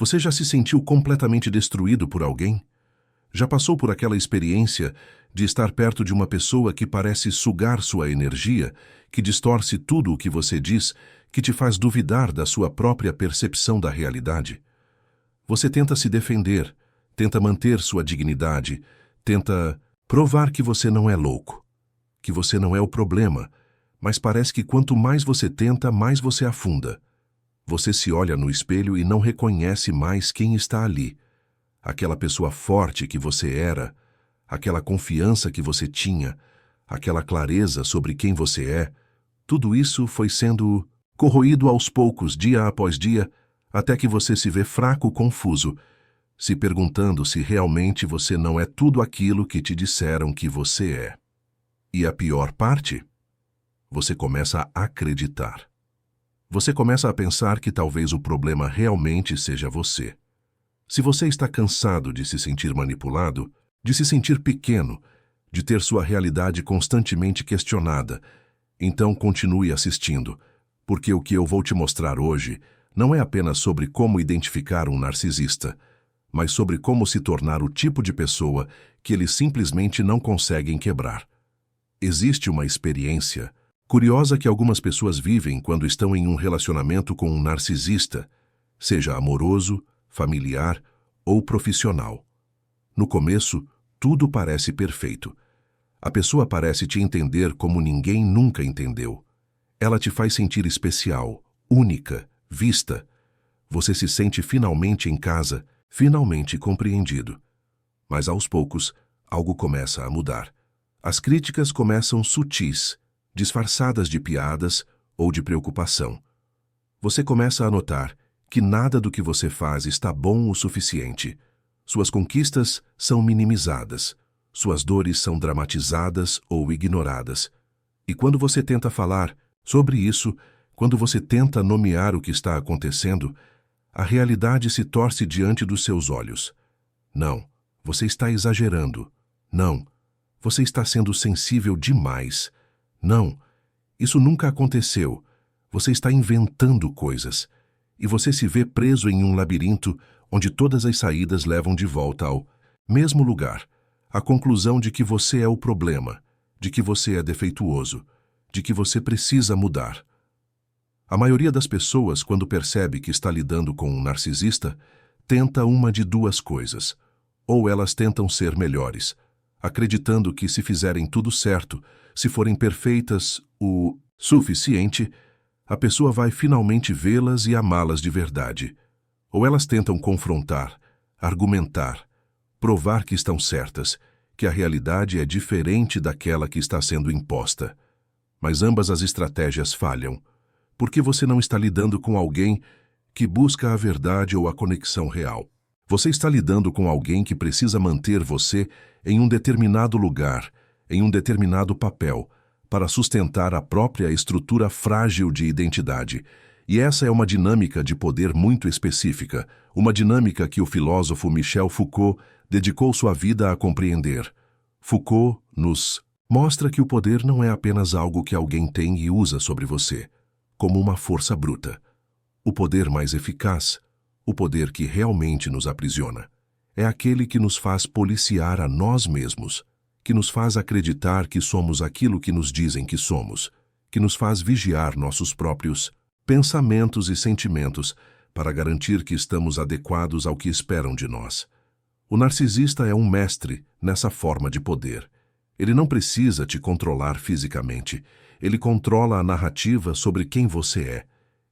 Você já se sentiu completamente destruído por alguém? Já passou por aquela experiência de estar perto de uma pessoa que parece sugar sua energia, que distorce tudo o que você diz, que te faz duvidar da sua própria percepção da realidade? Você tenta se defender, tenta manter sua dignidade, tenta provar que você não é louco, que você não é o problema, mas parece que quanto mais você tenta, mais você afunda. Você se olha no espelho e não reconhece mais quem está ali. Aquela pessoa forte que você era, aquela confiança que você tinha, aquela clareza sobre quem você é, tudo isso foi sendo corroído aos poucos, dia após dia, até que você se vê fraco, confuso, se perguntando se realmente você não é tudo aquilo que te disseram que você é. E a pior parte? Você começa a acreditar. Você começa a pensar que talvez o problema realmente seja você. Se você está cansado de se sentir manipulado, de se sentir pequeno, de ter sua realidade constantemente questionada, então continue assistindo, porque o que eu vou te mostrar hoje não é apenas sobre como identificar um narcisista, mas sobre como se tornar o tipo de pessoa que eles simplesmente não conseguem quebrar. Existe uma experiência curiosa que algumas pessoas vivem quando estão em um relacionamento com um narcisista, seja amoroso, familiar ou profissional. No começo, tudo parece perfeito. A pessoa parece te entender como ninguém nunca entendeu. Ela te faz sentir especial, única, vista. Você se sente finalmente em casa, finalmente compreendido. Mas aos poucos, algo começa a mudar. As críticas começam sutis, disfarçadas de piadas ou de preocupação. Você começa a notar que nada do que você faz está bom o suficiente. Suas conquistas são minimizadas, suas dores são dramatizadas ou ignoradas. E quando você tenta falar sobre isso, quando você tenta nomear o que está acontecendo, a realidade se torce diante dos seus olhos. Não, você está exagerando. Não, você está sendo sensível demais. Não, isso nunca aconteceu. Você está inventando coisas. E você se vê preso em um labirinto onde todas as saídas levam de volta ao mesmo lugar. A conclusão de que você é o problema, de que você é defeituoso, de que você precisa mudar. A maioria das pessoas, quando percebe que está lidando com um narcisista, tenta uma de duas coisas. Ou elas tentam ser melhores, acreditando que se fizerem tudo certo, se forem perfeitas o suficiente, a pessoa vai finalmente vê-las e amá-las de verdade. Ou elas tentam confrontar, argumentar, provar que estão certas, que a realidade é diferente daquela que está sendo imposta. Mas ambas as estratégias falham, porque você não está lidando com alguém que busca a verdade ou a conexão real. Você está lidando com alguém que precisa manter você em um determinado lugar, em um determinado papel, para sustentar a própria estrutura frágil de identidade. E essa é uma dinâmica de poder muito específica, uma dinâmica que o filósofo Michel Foucault dedicou sua vida a compreender. Foucault nos mostra que o poder não é apenas algo que alguém tem e usa sobre você, como uma força bruta. O poder mais eficaz, o poder que realmente nos aprisiona, é aquele que nos faz policiar a nós mesmos, que nos faz acreditar que somos aquilo que nos dizem que somos, que nos faz vigiar nossos próprios pensamentos e sentimentos para garantir que estamos adequados ao que esperam de nós. O narcisista é um mestre nessa forma de poder. Ele não precisa te controlar fisicamente. Ele controla a narrativa sobre quem você é.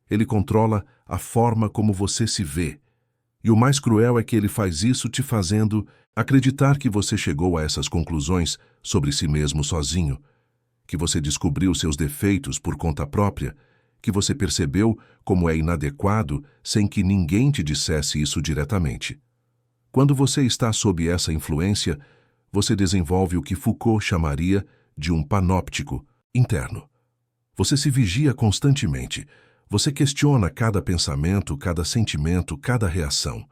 Ele controla a forma como você se vê. E o mais cruel é que ele faz isso te fazendo acreditar que você chegou a essas conclusões sobre si mesmo sozinho, que você descobriu seus defeitos por conta própria, que você percebeu como é inadequado sem que ninguém te dissesse isso diretamente. Quando você está sob essa influência, você desenvolve o que Foucault chamaria de um panóptico interno. Você se vigia constantemente. Você questiona cada pensamento, cada sentimento, cada reação.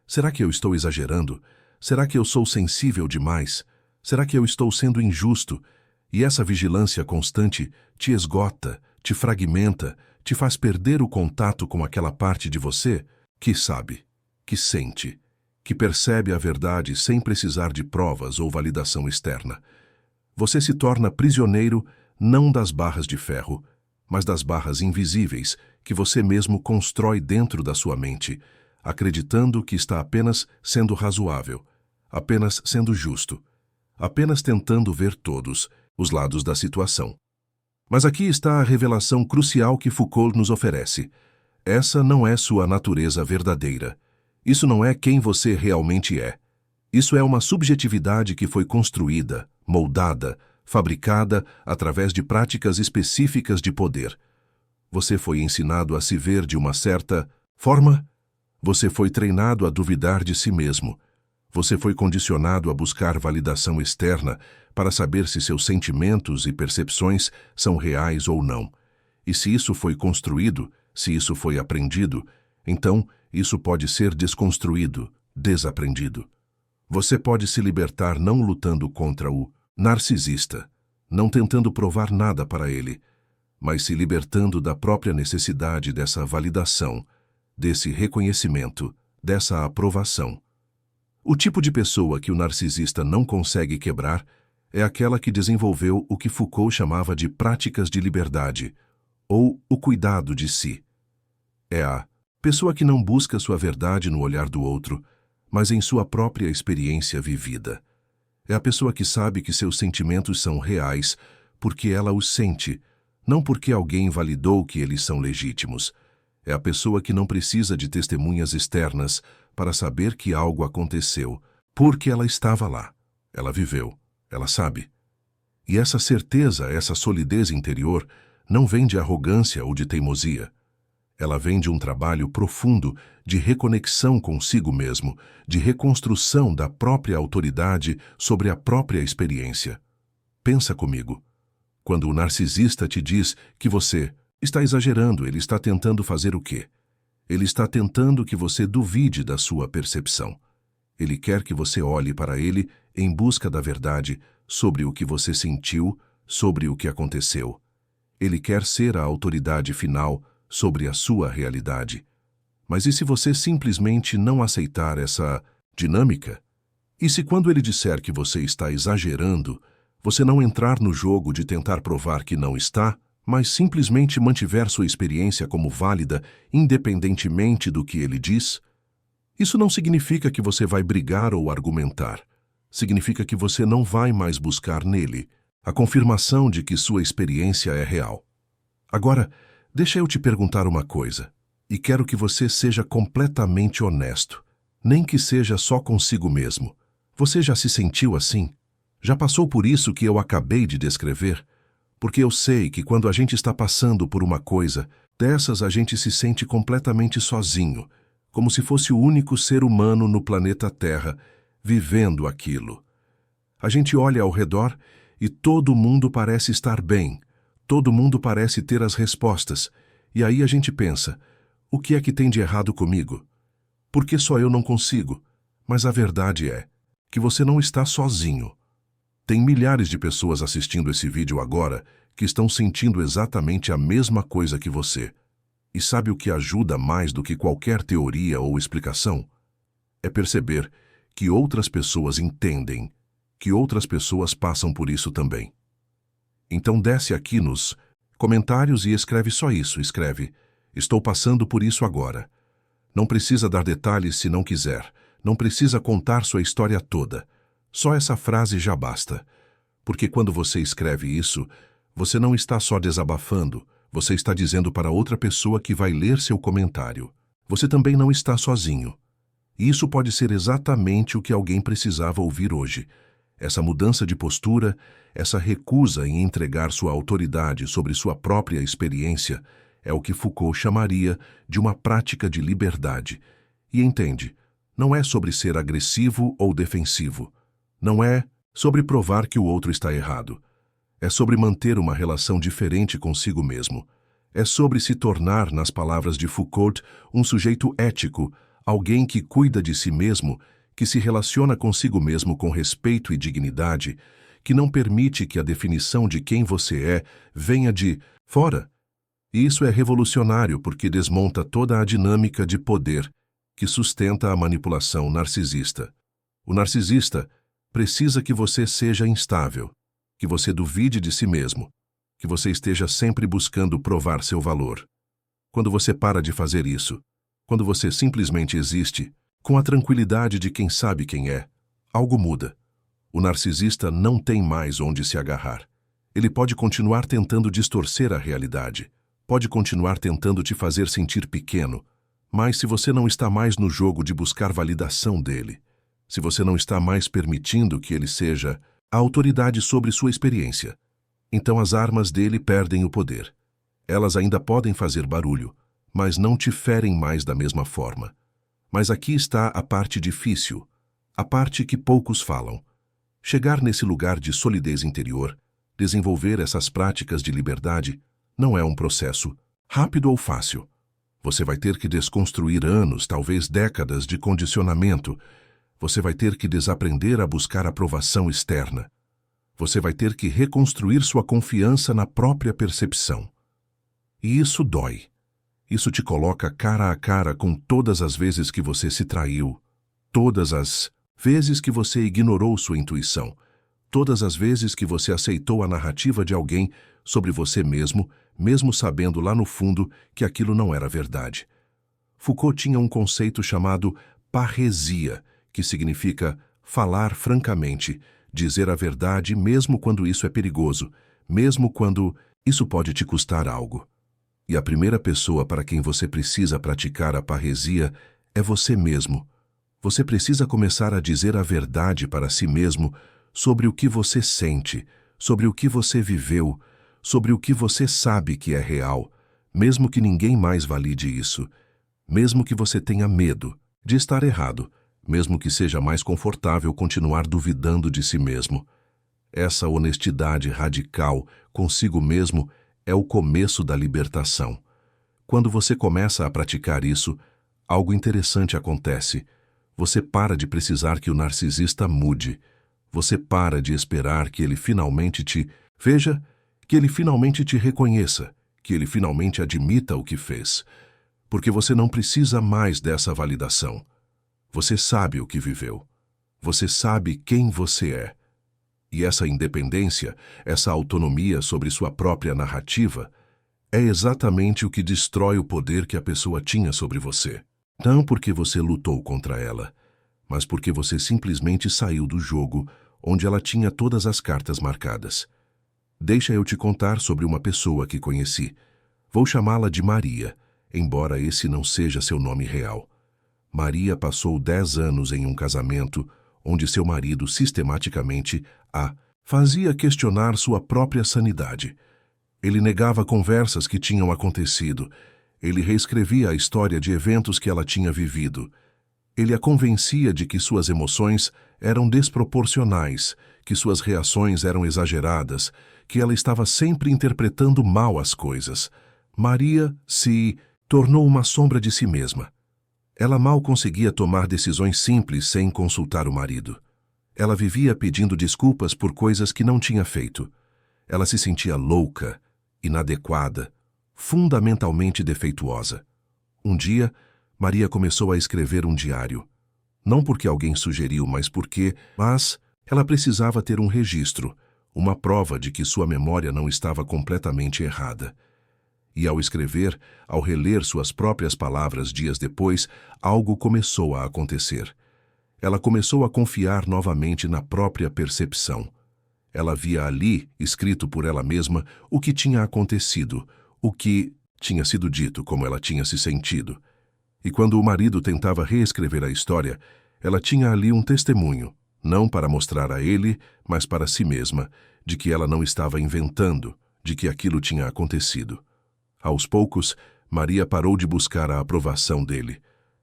Será que eu estou exagerando? Será que eu sou sensível demais? Será que eu estou sendo injusto? E essa vigilância constante te esgota, te fragmenta, te faz perder o contato com aquela parte de você que sabe, que sente, que percebe a verdade sem precisar de provas ou validação externa. Você se torna prisioneiro não das barras de ferro, mas das barras invisíveis que você mesmo constrói dentro da sua mente, acreditando que está apenas sendo razoável, apenas sendo justo, apenas tentando ver todos os lados da situação. Mas aqui está a revelação crucial que Foucault nos oferece. Essa não é sua natureza verdadeira. Isso não é quem você realmente é. Isso é uma subjetividade que foi construída, moldada, fabricada através de práticas específicas de poder. Você foi ensinado a se ver de uma certa forma. Você foi treinado a duvidar de si mesmo. Você foi condicionado a buscar validação externa para saber se seus sentimentos e percepções são reais ou não. E se isso foi construído, se isso foi aprendido, então isso pode ser desconstruído, desaprendido. Você pode se libertar não lutando contra o narcisista, não tentando provar nada para ele, mas se libertando da própria necessidade dessa validação, desse reconhecimento, dessa aprovação. O tipo de pessoa que o narcisista não consegue quebrar é aquela que desenvolveu o que Foucault chamava de práticas de liberdade, ou o cuidado de si. É a pessoa que não busca sua verdade no olhar do outro, mas em sua própria experiência vivida. É a pessoa que sabe que seus sentimentos são reais porque ela os sente, não porque alguém validou que eles são legítimos. É a pessoa que não precisa de testemunhas externas para saber que algo aconteceu, porque ela estava lá, ela viveu, ela sabe. E essa certeza, essa solidez interior, não vem de arrogância ou de teimosia. Ela vem de um trabalho profundo de reconexão consigo mesmo, de reconstrução da própria autoridade sobre a própria experiência. Pensa comigo. Quando o narcisista te diz que você está exagerando, ele está tentando fazer o quê? Ele está tentando que você duvide da sua percepção. Ele quer que você olhe para ele em busca da verdade sobre o que você sentiu, sobre o que aconteceu. Ele quer ser a autoridade final sobre a sua realidade. Mas e se você simplesmente não aceitar essa dinâmica? E se quando ele disser que você está exagerando, você não entrar no jogo de tentar provar que não está, mas simplesmente mantiver sua experiência como válida, independentemente do que ele diz? Isso não significa que você vai brigar ou argumentar. Significa que você não vai mais buscar nele a confirmação de que sua experiência é real. Agora, deixa eu te perguntar uma coisa, e quero que você seja completamente honesto, nem que seja só consigo mesmo. Você já se sentiu assim? Já passou por isso que eu acabei de descrever? Porque eu sei que quando a gente está passando por uma coisa dessas, a gente se sente completamente sozinho, como se fosse o único ser humano no planeta Terra vivendo aquilo. A gente olha ao redor e todo mundo parece estar bem, todo mundo parece ter as respostas, e aí a gente pensa, o que é que tem de errado comigo? Por que só eu não consigo? Mas a verdade é que você não está sozinho. Tem milhares de pessoas assistindo esse vídeo agora que estão sentindo exatamente a mesma coisa que você. E sabe o que ajuda mais do que qualquer teoria ou explicação? É perceber que outras pessoas entendem, que outras pessoas passam por isso também. Então desce aqui nos comentários e escreve só isso, escreve: estou passando por isso agora. Não precisa dar detalhes se não quiser, não precisa contar sua história toda. Só essa frase já basta. Porque quando você escreve isso, você não está só desabafando, você está dizendo para outra pessoa que vai ler seu comentário. Você também não está sozinho. E isso pode ser exatamente o que alguém precisava ouvir hoje. Essa mudança de postura, essa recusa em entregar sua autoridade sobre sua própria experiência, é o que Foucault chamaria de uma prática de liberdade. E entende, não é sobre ser agressivo ou defensivo. Não é sobre provar que o outro está errado. É sobre manter uma relação diferente consigo mesmo. É sobre se tornar, nas palavras de Foucault, um sujeito ético, alguém que cuida de si mesmo, que se relaciona consigo mesmo com respeito e dignidade, que não permite que a definição de quem você é venha de fora. E isso é revolucionário porque desmonta toda a dinâmica de poder que sustenta a manipulação narcisista. O narcisista precisa que você seja instável, que você duvide de si mesmo, que você esteja sempre buscando provar seu valor. Quando você para de fazer isso, quando você simplesmente existe, com a tranquilidade de quem sabe quem é, algo muda. O narcisista não tem mais onde se agarrar. Ele pode continuar tentando distorcer a realidade, pode continuar tentando te fazer sentir pequeno, mas se você não está mais no jogo de buscar validação dele, se você não está mais permitindo que ele seja a autoridade sobre sua experiência, então as armas dele perdem o poder. Elas ainda podem fazer barulho, mas não te ferem mais da mesma forma. Mas aqui está a parte difícil, a parte que poucos falam. Chegar nesse lugar de solidez interior, desenvolver essas práticas de liberdade, não é um processo rápido ou fácil. Você vai ter que desconstruir anos, talvez décadas de condicionamento. Você vai ter que desaprender a buscar aprovação externa. Você vai ter que reconstruir sua confiança na própria percepção. E isso dói. Isso te coloca cara a cara com todas as vezes que você se traiu, todas as vezes que você ignorou sua intuição, todas as vezes que você aceitou a narrativa de alguém sobre você mesmo, mesmo sabendo lá no fundo que aquilo não era verdade. Foucault tinha um conceito chamado parresia, que significa falar francamente, dizer a verdade mesmo quando isso é perigoso, mesmo quando isso pode te custar algo. E a primeira pessoa para quem você precisa praticar a parresia é você mesmo. Você precisa começar a dizer a verdade para si mesmo sobre o que você sente, sobre o que você viveu, sobre o que você sabe que é real, mesmo que ninguém mais valide isso, mesmo que você tenha medo de estar errado, mesmo que seja mais confortável continuar duvidando de si mesmo. Essa honestidade radical consigo mesmo é o começo da libertação. Quando você começa a praticar isso, algo interessante acontece. Você para de precisar que o narcisista mude. Você para de esperar que ele finalmente te veja, que ele finalmente te reconheça, que ele finalmente admita o que fez. Porque você não precisa mais dessa validação. Você sabe o que viveu. Você sabe quem você é. E essa independência, essa autonomia sobre sua própria narrativa, é exatamente o que destrói o poder que a pessoa tinha sobre você. Não porque você lutou contra ela, mas porque você simplesmente saiu do jogo onde ela tinha todas as cartas marcadas. Deixa eu te contar sobre uma pessoa que conheci. Vou chamá-la de Maria, embora esse não seja seu nome real. Maria passou 10 anos em um casamento onde seu marido sistematicamente a fazia questionar sua própria sanidade. Ele negava conversas que tinham acontecido. Ele reescrevia a história de eventos que ela tinha vivido. Ele a convencia de que suas emoções eram desproporcionais, que suas reações eram exageradas, que ela estava sempre interpretando mal as coisas. Maria se tornou uma sombra de si mesma. Ela mal conseguia tomar decisões simples sem consultar o marido. Ela vivia pedindo desculpas por coisas que não tinha feito. Ela se sentia louca, inadequada, fundamentalmente defeituosa. Um dia, Maria começou a escrever um diário. Não porque alguém sugeriu, mas ela precisava ter um registro, uma prova de que sua memória não estava completamente errada. E ao escrever, ao reler suas próprias palavras dias depois, algo começou a acontecer. Ela começou a confiar novamente na própria percepção. Ela via ali, escrito por ela mesma, o que tinha acontecido, o que tinha sido dito, como ela tinha se sentido. E quando o marido tentava reescrever a história, ela tinha ali um testemunho, não para mostrar a ele, mas para si mesma, de que ela não estava inventando, de que aquilo tinha acontecido. Aos poucos, Maria parou de buscar a aprovação dele.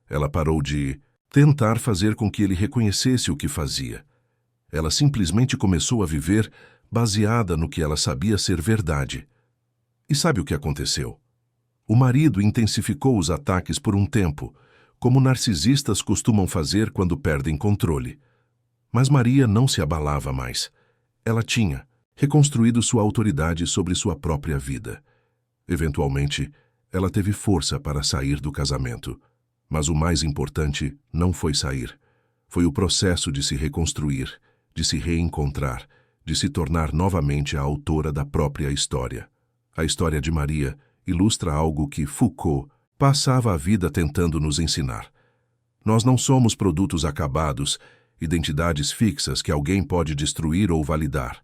Ela parou de tentar fazer com que ele reconhecesse o que fazia. Ela simplesmente começou a viver baseada no que ela sabia ser verdade. E sabe o que aconteceu? O marido intensificou os ataques por um tempo, como narcisistas costumam fazer quando perdem controle. Mas Maria não se abalava mais. Ela tinha reconstruído sua autoridade sobre sua própria vida. Eventualmente, ela teve força para sair do casamento. Mas o mais importante não foi sair. Foi o processo de se reconstruir, de se reencontrar, de se tornar novamente a autora da própria história. A história de Maria ilustra algo que Foucault passava a vida tentando nos ensinar. Nós não somos produtos acabados, identidades fixas que alguém pode destruir ou validar.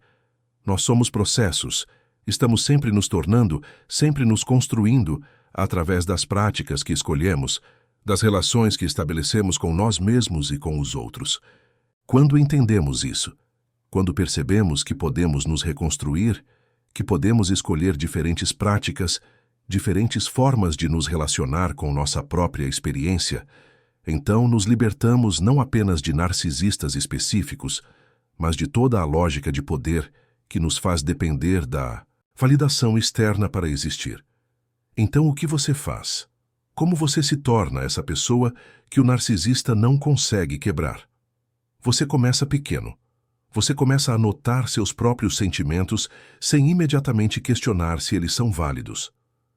Nós somos processos, estamos sempre nos tornando, sempre nos construindo, através das práticas que escolhemos, das relações que estabelecemos com nós mesmos e com os outros. Quando entendemos isso, quando percebemos que podemos nos reconstruir, que podemos escolher diferentes práticas, diferentes formas de nos relacionar com nossa própria experiência, então nos libertamos não apenas de narcisistas específicos, mas de toda a lógica de poder que nos faz depender da validação externa para existir. Então o que você faz? Como você se torna essa pessoa que o narcisista não consegue quebrar? Você começa pequeno. Você começa a notar seus próprios sentimentos sem imediatamente questionar se eles são válidos.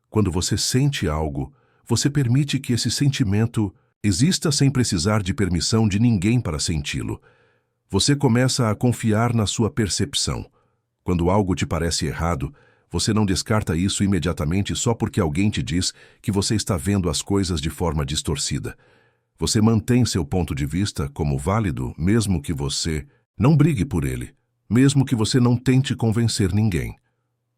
Quando você sente algo, você permite que esse sentimento exista sem precisar de permissão de ninguém para senti-lo. Você começa a confiar na sua percepção. Quando algo te parece errado, você não descarta isso imediatamente só porque alguém te diz que você está vendo as coisas de forma distorcida. Você mantém seu ponto de vista como válido, mesmo que você não brigue por ele, mesmo que você não tente convencer ninguém.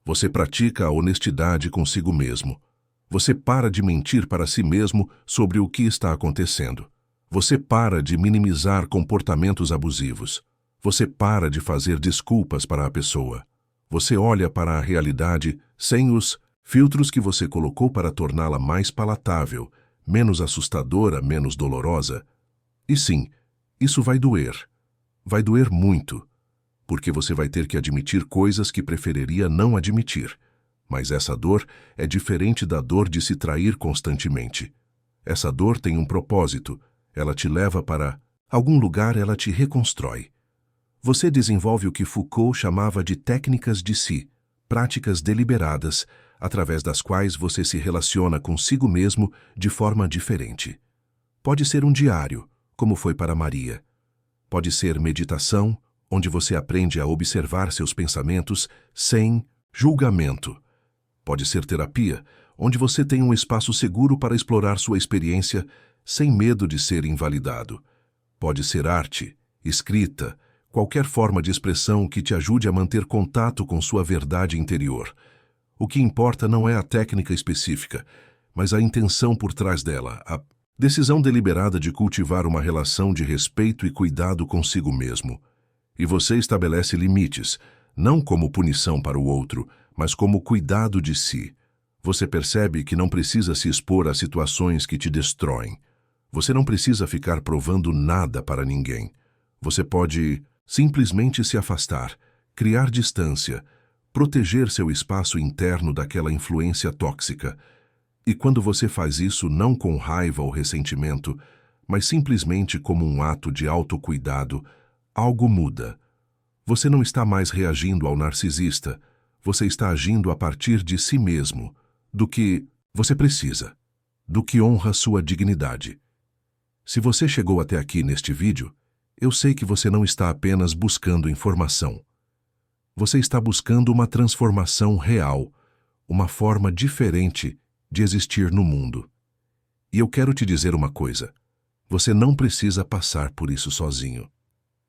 Você pratica a honestidade consigo mesmo. Você para de mentir para si mesmo sobre o que está acontecendo. Você para de minimizar comportamentos abusivos. Você para de fazer desculpas para a pessoa. Você olha para a realidade sem os filtros que você colocou para torná-la mais palatável, menos assustadora, menos dolorosa. E sim, isso vai doer. Vai doer muito, porque você vai ter que admitir coisas que preferiria não admitir. Mas essa dor é diferente da dor de se trair constantemente. Essa dor tem um propósito. Ela te leva para algum lugar, ela te reconstrói. Você desenvolve o que Foucault chamava de técnicas de si, práticas deliberadas, através das quais você se relaciona consigo mesmo de forma diferente. Pode ser um diário, como foi para Maria. Pode ser meditação, onde você aprende a observar seus pensamentos sem julgamento. Pode ser terapia, onde você tem um espaço seguro para explorar sua experiência sem medo de ser invalidado. Pode ser arte, escrita, qualquer forma de expressão que te ajude a manter contato com sua verdade interior. O que importa não é a técnica específica, mas a intenção por trás dela, a decisão deliberada de cultivar uma relação de respeito e cuidado consigo mesmo. E você estabelece limites, não como punição para o outro, mas como cuidado de si. Você percebe que não precisa se expor a situações que te destroem. Você não precisa ficar provando nada para ninguém. Você pode simplesmente se afastar, criar distância, proteger seu espaço interno daquela influência tóxica. E quando você faz isso não com raiva ou ressentimento, mas simplesmente como um ato de autocuidado, algo muda. Você não está mais reagindo ao narcisista, você está agindo a partir de si mesmo, do que você precisa, do que honra sua dignidade. Se você chegou até aqui neste vídeo, eu sei que você não está apenas buscando informação. Você está buscando uma transformação real, uma forma diferente de existir no mundo. E eu quero te dizer uma coisa, você não precisa passar por isso sozinho.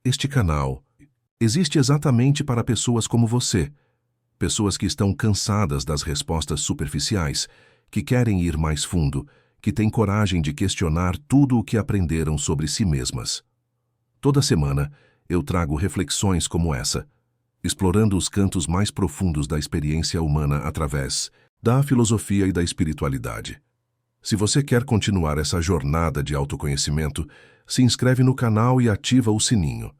Este canal existe exatamente para pessoas como você, pessoas que estão cansadas das respostas superficiais, que querem ir mais fundo, que têm coragem de questionar tudo o que aprenderam sobre si mesmas. Toda semana, eu trago reflexões como essa, explorando os cantos mais profundos da experiência humana através da filosofia e da espiritualidade. Se você quer continuar essa jornada de autoconhecimento, se inscreve no canal e ativa o sininho.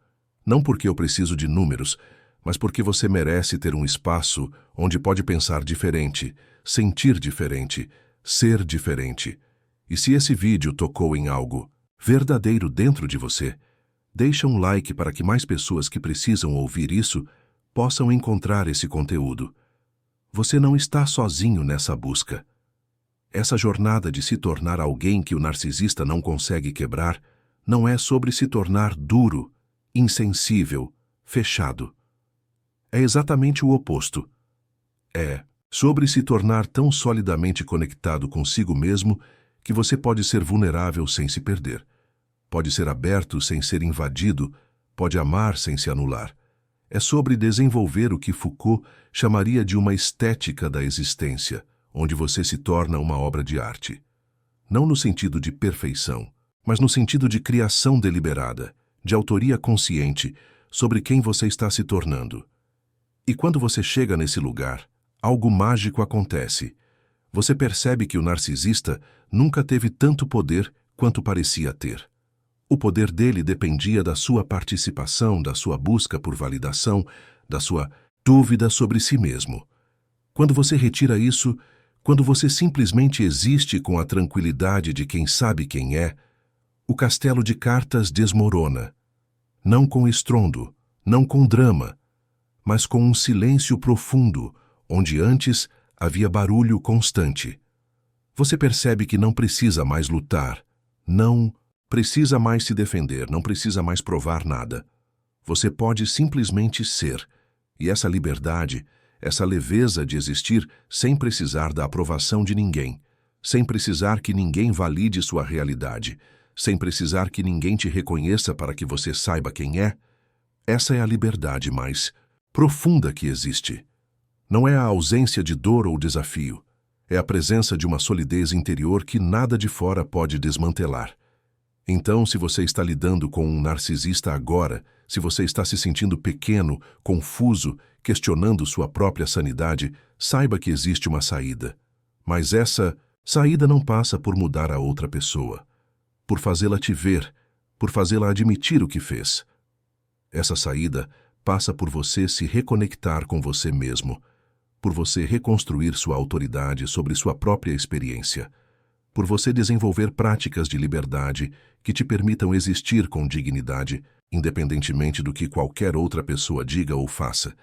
Não porque eu preciso de números, mas porque você merece ter um espaço onde pode pensar diferente, sentir diferente, ser diferente. E se esse vídeo tocou em algo verdadeiro dentro de você, deixa um like para que mais pessoas que precisam ouvir isso possam encontrar esse conteúdo. Você não está sozinho nessa busca. Essa jornada de se tornar alguém que o narcisista não consegue quebrar não é sobre se tornar duro, insensível, fechado. É exatamente o oposto. É sobre se tornar tão solidamente conectado consigo mesmo que você pode ser vulnerável sem se perder. Pode ser aberto sem ser invadido, pode amar sem se anular. É sobre desenvolver o que Foucault chamaria de uma estética da existência, onde você se torna uma obra de arte. Não no sentido de perfeição, mas no sentido de criação deliberada, de autoria consciente sobre quem você está se tornando. E quando você chega nesse lugar, algo mágico acontece. Você percebe que o narcisista nunca teve tanto poder quanto parecia ter. O poder dele dependia da sua participação, da sua busca por validação, da sua dúvida sobre si mesmo. Quando você retira isso, quando você simplesmente existe com a tranquilidade de quem sabe quem é, o castelo de cartas desmorona. Não com estrondo, não com drama, mas com um silêncio profundo, onde antes havia barulho constante. Você percebe que não precisa mais lutar, não precisa mais se defender, não precisa mais provar nada. Você pode simplesmente ser, e essa liberdade, essa leveza de existir sem precisar da aprovação de ninguém, sem precisar que ninguém valide sua realidade, sem precisar que ninguém te reconheça para que você saiba quem é, essa é a liberdade mais profunda que existe. Não é a ausência de dor ou desafio, é a presença de uma solidez interior que nada de fora pode desmantelar. Então, se você está lidando com um narcisista agora, se você está se sentindo pequeno, confuso, questionando sua própria sanidade, saiba que existe uma saída. Mas essa saída não passa por mudar a outra pessoa, por fazê-la te ver, por fazê-la admitir o que fez. Essa saída passa por você se reconectar com você mesmo, por você reconstruir sua autoridade sobre sua própria experiência, por você desenvolver práticas de liberdade que te permitam existir com dignidade, independentemente do que qualquer outra pessoa diga ou faça.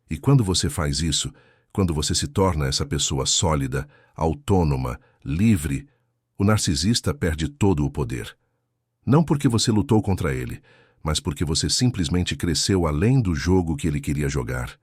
E quando você faz isso, quando você se torna essa pessoa sólida, autônoma, livre, o narcisista perde todo o poder. Não porque você lutou contra ele, mas porque você simplesmente cresceu além do jogo que ele queria jogar.